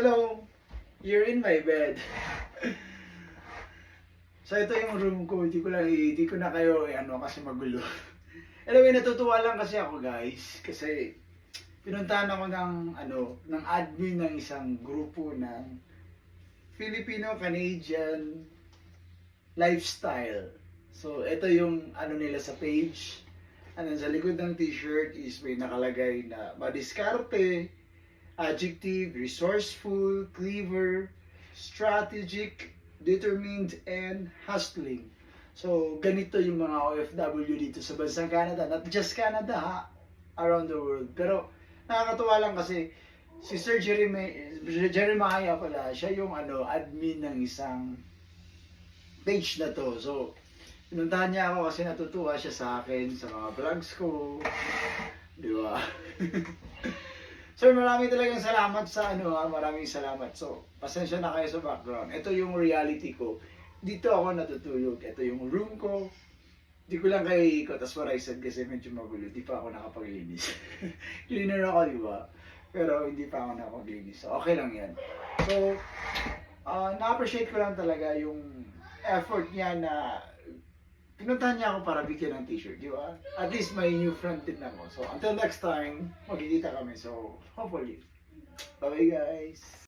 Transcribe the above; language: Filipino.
Hello! You're in my bed. So ito yung room ko, hindi ko na kayo kasi magulo. Anyway, natutuwa lang kasi ako guys, kasi pinuntahan ako ng admin ng isang grupo ng Filipino-Canadian lifestyle. So ito yung nila sa page. And then sa likod ng t-shirt is may nakalagay na madiskarte, adjective, resourceful, clever, strategic, determined, and hustling. So, ganito yung mga OFW dito sa bansang Canada. Not just Canada ha, around the world. Pero, nakakatuwa lang kasi si Sir Jeremiah pala, siya yung admin ng isang page na to. So, pinuntahan niya ako kasi natutuwa siya sa akin, sa mga vlogs ko. Di ba? Sir, maraming talagang salamat sa maraming salamat. So, pasensya na kayo sa background. Ito yung reality ko. Dito ako natutulog. Ito yung room ko. Di ko lang kayo ikot as what I said kasi medyo magulo. Di pa ako nakapaglinis. Cleaner ako, di ba? Pero hindi pa ako nakapaglinis. So, okay lang yan. So, na-appreciate ko lang talaga yung effort niya na pinuntahan niya ako para bigyan ng t-shirt, di ba? At least may new friend din ako. So, until next time, magkikita kami. So, hopefully. Bye-bye guys!